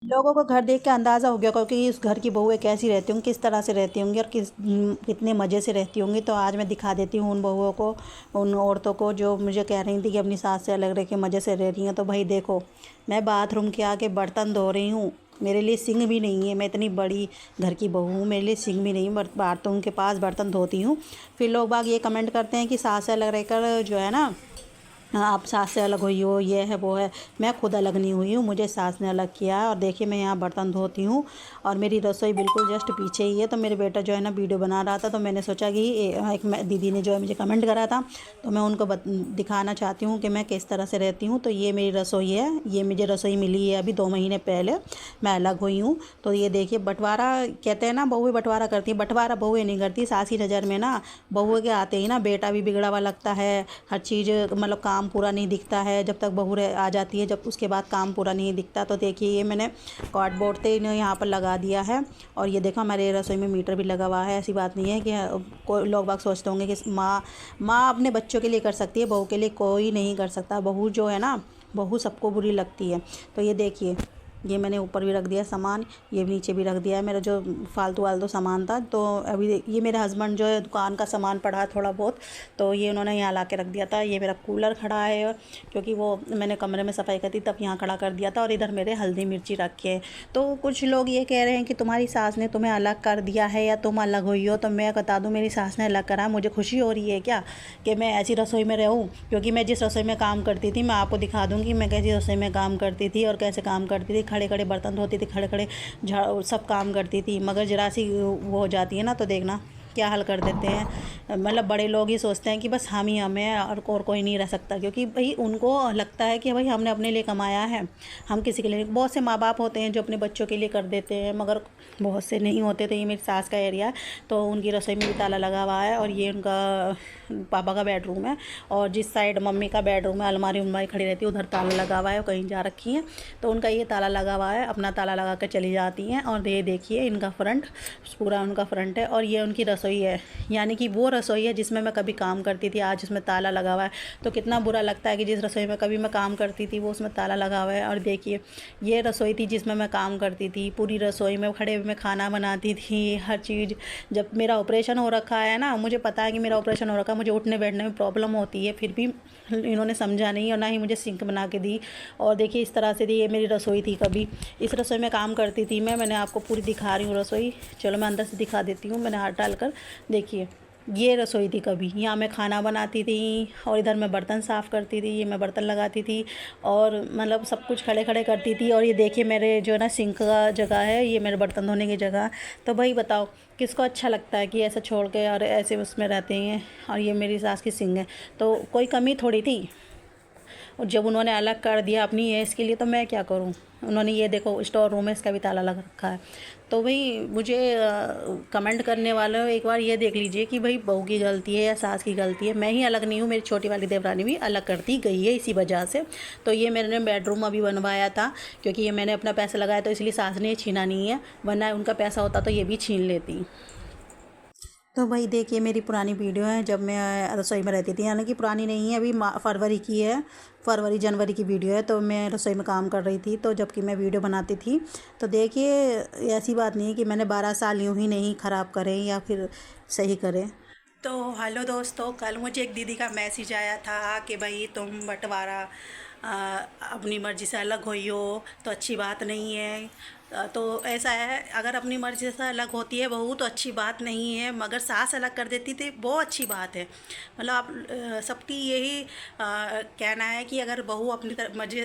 लोगों को घर देख के अंदाज़ा हो गया होगा कि इस घर की बहुएं कैसी रहती होंगी, किस तरह से रहती होंगी और कितने मज़े से रहती होंगी। तो आज मैं दिखा देती हूँ उन बहुओं को, उन औरतों को जो मुझे कह रही थी कि अपनी सास से अलग रह के मज़े से रह रही हैं। तो भाई देखो, मैं बाथरूम के आके बर्तन धो रही हूँ, मेरे लिए सिंक भी नहीं है। मैं इतनी बड़ी घर की बहू हूँ, मेरे लिए सिंक भी नहीं है, बाथरूम के पास बर्तन धोती हूँ। फिर लोग बाग ये कमेंट करते हैं कि सास से अलग रहकर जो है ना, हाँ, आप सास से अलग हुई हो, ये है वो है। मैं खुद अलग नहीं हुई हूँ, मुझे सास ने अलग किया है। और देखिए मैं यहाँ बर्तन धोती हूँ और मेरी रसोई बिल्कुल जस्ट पीछे ही है। तो मेरे बेटा जो है ना वीडियो बना रहा था, तो मैंने सोचा कि एक दीदी ने जो है मुझे कमेंट करा था, तो मैं उनको दिखाना चाहती हूँ कि मैं किस तरह से रहती हूँ। तो ये मेरी रसोई है, ये मुझे रसोई मिली है अभी 2 महीने पहले, मैं अलग हुई हूँ। तो ये देखिए, बंटवारा कहते हैं ना, बहुएं बंटवारा करती हैं, बंटवारा बहुएं नहीं करती। सास की नज़र में ना बहुएं के आते ही ना बेटा भी बिगड़ा हुआ लगता है। हर चीज़ मतलब काम पूरा नहीं दिखता है जब तक बहू आ जाती है, जब उसके बाद काम पूरा नहीं दिखता। तो देखिए ये मैंने कार्डबोर्ड से इन्हें यहाँ पर लगा दिया है। और ये देखो हमारे रसोई में मीटर भी लगा हुआ है। ऐसी बात नहीं है कि कोई लोग बाग सोचते होंगे कि माँ अपने बच्चों के लिए कर सकती है, बहू के लिए कोई नहीं कर सकता। बहू जो है ना, बहू सबको बुरी लगती है। तो ये देखिए, ये मैंने ऊपर भी रख दिया सामान, ये भी नीचे भी रख दिया है मेरा जो फालतू वालतू सामान था। तो अभी ये मेरे हस्बैंड जो है दुकान का सामान पड़ा है थोड़ा बहुत, तो ये उन्होंने यहाँ ला के रख दिया था। ये मेरा कूलर खड़ा है, क्योंकि वो मैंने कमरे में सफाई करी तब यहाँ खड़ा कर दिया था। और इधर मेरे हल्दी मिर्ची रखे हैं। तो कुछ लोग ये कह रहे हैं कि तुम्हारी सास ने तुम्हें अलग कर दिया है या तुम अलग हुई हो। तो मैं बता दूँ, मेरी सास ने अलग करा। मुझे खुशी हो रही है क्या कि मैं ऐसी रसोई में रहूँ? क्योंकि मैं जिस रसोई में काम करती थी, मैं आपको दिखा दूँगी मैं कैसी रसोई में काम करती थी और कैसे काम करती थी। खड़े खड़े बर्तन धोती थी, खड़े खड़े झाड़ सब काम करती थी। मगर जरा सी वो हो जाती है ना, तो देखना क्या हाल कर देते हैं। मतलब बड़े लोग ही सोचते हैं कि बस हम ही हमें और कोई नहीं रह सकता, क्योंकि भाई उनको लगता है कि भाई हमने अपने लिए कमाया है, हम किसी के लिए। बहुत से माँ बाप होते हैं जो अपने बच्चों के लिए कर देते हैं, मगर बहुत से नहीं होते। तो ये मेरी सास का एरिया है, तो उनकी रसोई में भी ताला लगा हुआ है। और ये उनका पापा का बेडरूम है। और जिस साइड मम्मी का बेडरूम है, अलमारी उलमारी खड़ी रहती है, उधर ताला लगा हुआ है, कहीं जा रखी है। तो उनका ये ताला लगा हुआ है, अपना ताला लगा कर चली जाती हैं। और ये देखिए इनका फ्रंट, पूरा उनका फ्रंट है। और ये उनकी रसोई है, यानी कि वो रसोई है जिसमें मैं कभी काम करती थी। आज उसमें ताला लगा हुआ है, तो कितना बुरा लगता है कि जिस रसोई में कभी मैं काम करती थी वो उसमें ताला लगा हुआ है। और देखिए ये रसोई थी जिसमें मैं काम करती थी। पूरी रसोई में खड़े हुए मैं खाना बनाती थी, हर चीज़। जब मेरा ऑपरेशन हो रखा है ना, मुझे पता है कि मेरा ऑपरेशन हो रखा है, मुझे उठने बैठने में प्रॉब्लम होती है, फिर भी इन्होंने समझा नहीं और ना ही मुझे सिंक बना के दी। और देखिए इस तरह से ये मेरी रसोई थी। कभी इस रसोई में काम करती थी मैंने आपको पूरी दिखा रही हूँ रसोई। चलो मैं अंदर से दिखा देती हूँ, मैंने हाथ डालकर। देखिए ये रसोई थी कभी, यहाँ मैं खाना बनाती थी और इधर मैं बर्तन साफ़ करती थी, ये मैं बर्तन लगाती थी और मतलब सब कुछ खड़े खड़े करती थी। और ये देखिए मेरे जो है ना सिंक का जगह है, ये मेरे बर्तन धोने की जगह। तो भाई बताओ किसको अच्छा लगता है कि ऐसे छोड़ के और ऐसे उसमें रहते हैं। और ये मेरी सास की सिंक है, तो कोई कमी थोड़ी थी। और जब उन्होंने अलग कर दिया अपनी ऐश के लिए, तो मैं क्या करूं। उन्होंने ये देखो स्टोर रूम है, इसका भी ताला लगा रखा है। तो भाई मुझे कमेंट करने वाले हो, एक बार ये देख लीजिए कि भाई बहू की गलती है या सास की गलती है। मैं ही अलग नहीं हूँ, मेरी छोटी वाली देवरानी भी अलग करती गई है इसी वजह से। तो ये मैंने बेडरूम अभी बनवाया था, क्योंकि ये मैंने अपना पैसा लगाया, तो इसलिए सास ने छीना नहीं है, वरना उनका पैसा होता तो ये भी छीन लेती। तो भाई देखिए मेरी पुरानी वीडियो है जब मैं रसोई में रहती थी, यानी कि पुरानी नहीं है, अभी फरवरी की है, फरवरी जनवरी की वीडियो है। तो मैं रसोई में काम कर रही थी, तो जबकि मैं वीडियो बनाती थी। तो देखिए ऐसी बात नहीं है कि मैंने 12 साल यूँ ही नहीं ख़राब करें या फिर सही करें। तो हेलो दोस्तों, कल मुझे एक दीदी का मैसेज आया था कि भाई तुम बंटवारा अपनी मर्ज़ी से अलग हुई हो तो अच्छी बात नहीं है। तो ऐसा है, अगर अपनी मर्ज़ी से अलग होती है बहू तो अच्छी बात नहीं है, मगर सास अलग कर देती थी वो अच्छी बात है। मतलब आप सबकी यही कहना है कि अगर बहू अपनी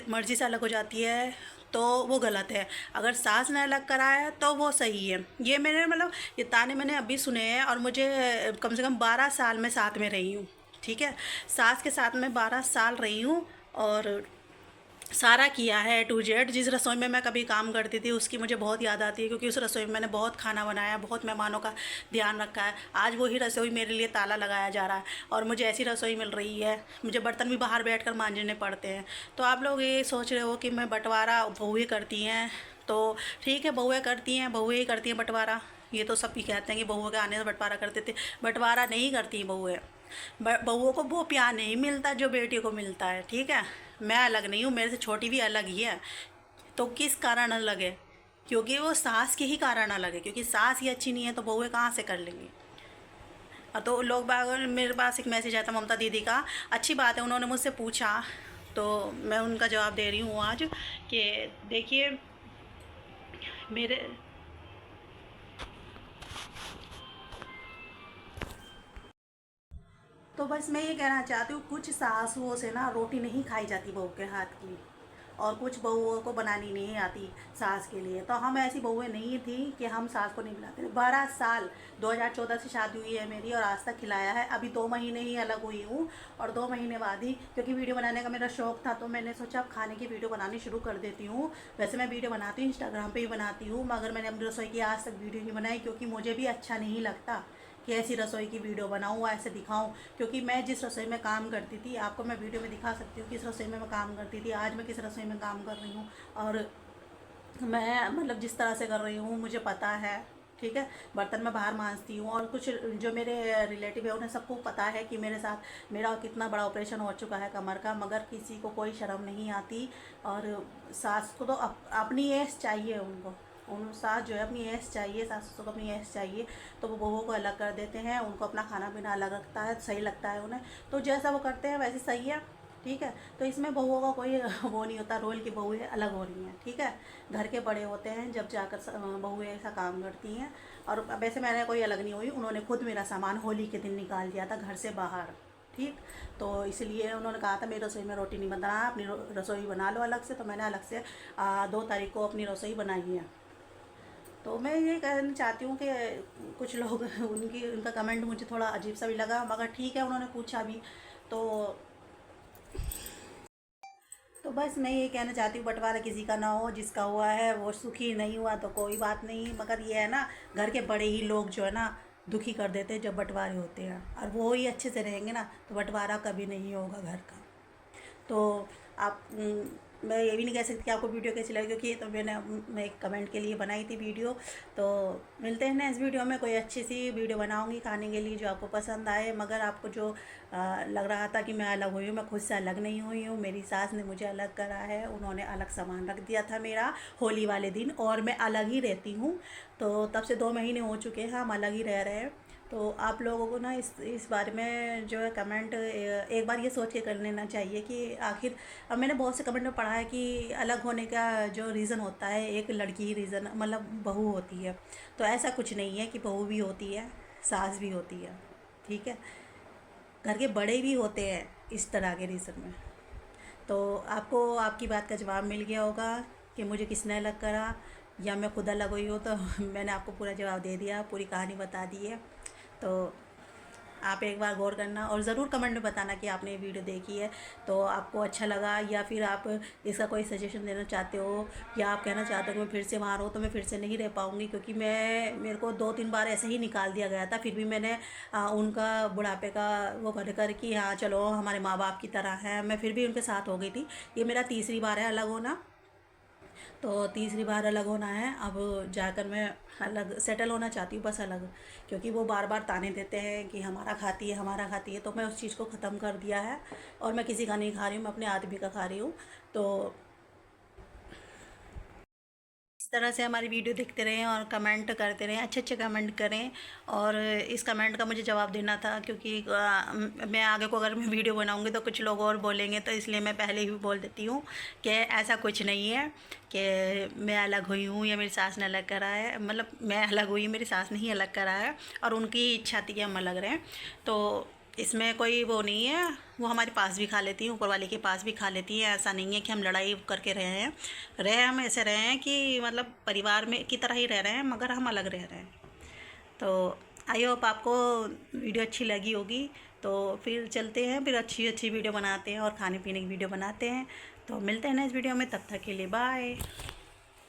मर्ज़ी से अलग हो जाती है तो वो गलत है, अगर सास ने अलग कराया है तो वो सही है। ये मैंने मतलब ये ताने मैंने अभी सुने हैं। और मुझे कम से कम 12 साल में साथ में रही हूँ, ठीक है, सास के साथ में 12 साल रही हूँ। और सारा किया है A to Z। जिस रसोई में मैं कभी काम करती थी उसकी मुझे बहुत याद आती है, क्योंकि उस रसोई में मैंने बहुत खाना बनाया, बहुत मेहमानों का ध्यान रखा है। आज वही रसोई मेरे लिए ताला लगाया जा रहा है और मुझे ऐसी रसोई मिल रही है, मुझे बर्तन भी बाहर बैठकर मांजने पड़ते हैं। तो आप लोग ये सोच रहे हो कि मैं बंटवारा बहुएं करती हैं, तो ठीक है, बहुएं करती हैं, बहुएं ही करती हैं बंटवारा। ये तो सब ही कहते हैं कि बहुओं के आने से बंटवारा करते थे, बंटवारा नहीं करती बहुएं। बहुओं को वो प्यार नहीं मिलता जो बेटी को मिलता है, ठीक है। मैं अलग नहीं हूँ, मेरे से छोटी भी अलग ही है, तो किस कारण अलग है। क्योंकि वो सास के ही कारण अलग है, क्योंकि सास ही अच्छी नहीं है तो बहुएं कहाँ से कर लेंगी। तो लोग बाग, मेरे पास एक मैसेज आया था ममता दीदी का, अच्छी बात है उन्होंने मुझसे पूछा तो मैं उनका जवाब दे रही हूँ आज कि देखिए मेरे तो बस मैं ये कहना चाहती हूँ, कुछ सासुओं से ना रोटी नहीं खाई जाती बहू के हाथ की, और कुछ बहुओं को बनानी नहीं आती सास के लिए। तो हम ऐसी बहुएं नहीं थी कि हम सास को नहीं खिलाते। 12 साल 2014 से शादी हुई है मेरी और आज तक खिलाया है। अभी 2 महीने ही अलग हुई हूँ और 2 महीने बाद ही, क्योंकि वीडियो बनाने का मेरा शौक था तो मैंने सोचा अब खाने की वीडियो बनानी शुरू कर देती हूँ। वैसे मैं वीडियो बनाती हूँ, इंस्टाग्राम पर ही बनाती हूँ, मगर मैंने अपनी रसोई की आज तक वीडियो नहीं बनाई, क्योंकि मुझे भी अच्छा नहीं लगता कि ऐसी रसोई की वीडियो बनाऊँ, ऐसे दिखाऊँ। क्योंकि मैं जिस रसोई में काम करती थी, आपको मैं वीडियो में दिखा सकती हूँ किस रसोई में मैं काम करती थी, आज मैं किस रसोई में काम कर रही हूँ। और मैं मतलब जिस तरह से कर रही हूँ मुझे पता है, ठीक है। बर्तन मैं बाहर मांजती हूँ, और कुछ जो मेरे रिलेटिव है उन्हें सबको पता है कि मेरे साथ मेरा कितना बड़ा ऑपरेशन हो चुका है कमर का, मगर किसी को कोई शर्म नहीं आती। और सास को तो अपनी ऐश चाहिए, उनको उन सास जो है अपनी ऐश चाहिए, सासू को अपनी ऐश चाहिए, तो वो बहुओं को अलग कर देते हैं, उनको अपना खाना पीना अलग रखता है, सही लगता है उन्हें। तो जैसा वो करते हैं वैसे सही है, ठीक है। तो इसमें बहुओं का कोई वो नहीं होता, रोल की बहुएं अलग हो रही हैं, ठीक है। घर के बड़े होते हैं जब जाकर बहुएं ऐसा काम करती हैं। और वैसे मैंने कोई अलग नहीं हुई, उन्होंने खुद मेरा सामान होली के दिन निकाल दिया था घर से बाहर, ठीक। तो इसलिए उन्होंने कहा था मेरी रसोई में रोटी नहीं बनाना, अपनी रसोई बना लो अलग से। तो मैंने अलग से 2 तारीख को अपनी रसोई बनाई है। तो मैं ये कहना चाहती हूँ कि कुछ लोग उनका कमेंट मुझे थोड़ा अजीब सा भी लगा, मगर ठीक है उन्होंने पूछा भी। तो तो बस मैं ये कहना चाहती हूँ, बंटवारा किसी का ना हो, जिसका हुआ है वो सुखी, नहीं हुआ तो कोई बात नहीं। मगर ये है ना, घर के बड़े ही लोग जो है ना दुखी कर देते हैं जब बंटवारे होते हैं, और वो ही अच्छे से रहेंगे ना तो बंटवारा कभी नहीं होगा घर का। तो आप मैं ये भी नहीं कह सकती कि आपको वीडियो कैसी लगी, क्योंकि तो मैं एक कमेंट के लिए बनाई थी वीडियो। तो मिलते हैं नेक्स्ट वीडियो में, कोई अच्छी सी वीडियो बनाऊंगी खाने के लिए जो आपको पसंद आए। मगर आपको जो लग रहा था कि मैं अलग हुई हूँ, मैं खुद से अलग नहीं हुई हूँ, मेरी सास ने मुझे अलग करा है, उन्होंने अलग सामान रख दिया था मेरा होली वाले दिन, और मैं अलग ही रहती हूँ। तो तब से 2 महीने हो चुके हैं हम अलग ही रह रहे हैं। तो आप लोगों को ना इस बारे में जो है कमेंट एक बार ये सोच के कर लेना चाहिए कि आखिर, अब मैंने बहुत से कमेंट में पढ़ा है कि अलग होने का जो रीज़न होता है एक लड़की ही रीज़न, मतलब बहू होती है। तो ऐसा कुछ नहीं है कि बहू भी होती है, सास भी होती है, ठीक है। घर के बड़े भी होते हैं इस तरह के रीज़न में। तो आपको आपकी बात का जवाब मिल गया होगा कि मुझे किसने अलग करा या मैं खुद अलग हुई हूँ। तो मैंने आपको पूरा जवाब दे दिया, पूरी कहानी बता दी है। तो आप एक बार गौर करना और ज़रूर कमेंट में बताना कि आपने ये वीडियो देखी है तो आपको अच्छा लगा, या फिर आप इसका कोई सजेशन देना चाहते हो, या आप कहना चाहते हो कि मैं फिर से वहाँ रहूँ। तो मैं फिर से नहीं रह पाऊँगी, क्योंकि मेरे को 2-3 बार ऐसे ही निकाल दिया गया था, फिर भी मैंने उनका बुढ़ापे का वो कर कि हाँ चलो हमारे माँ बाप की तरह है, मैं फिर भी उनके साथ हो गई थी। ये मेरा तीसरी बार है अलग होना, तो तीसरी बार अलग होना है। अब जाकर मैं अलग सेटल होना चाहती हूँ, बस अलग, क्योंकि वो बार बार ताने देते हैं कि हमारा खाती है हमारा खाती है। तो मैं उस चीज़ को ख़त्म कर दिया है, और मैं किसी का नहीं खा रही हूँ, मैं अपने आदमी का खा रही हूँ। तो इस तरह से हमारी वीडियो देखते रहें और कमेंट करते रहें, अच्छे अच्छे कमेंट करें। और इस कमेंट का मुझे जवाब देना था, क्योंकि मैं आगे को अगर मैं वीडियो बनाऊंगी तो कुछ लोग और बोलेंगे, तो इसलिए मैं पहले ही बोल देती हूँ कि ऐसा कुछ नहीं है कि मैं अलग हुई हूँ या मेरी सास ने अलग करा है। मतलब मैं अलग हुई, मेरी सास ने ही अलग करा है, और उनकी इच्छा थी कि हम अलग रहें। तो इसमें कोई वो नहीं है, वो हमारे पास भी खा लेती हैं, ऊपर वाले के पास भी खा लेती हैं। ऐसा नहीं है कि हम लड़ाई करके हम ऐसे रहे हैं कि मतलब परिवार में की तरह ही रह रहे हैं, मगर हम अलग रह रहे हैं। तो आई होप आपको वीडियो अच्छी लगी होगी। तो फिर चलते हैं, फिर अच्छी अच्छी वीडियो बनाते हैं और खाने पीने की वीडियो बनाते हैं। तो मिलते हैं नेक्स्ट वीडियो में, तब तक के लिए बाय।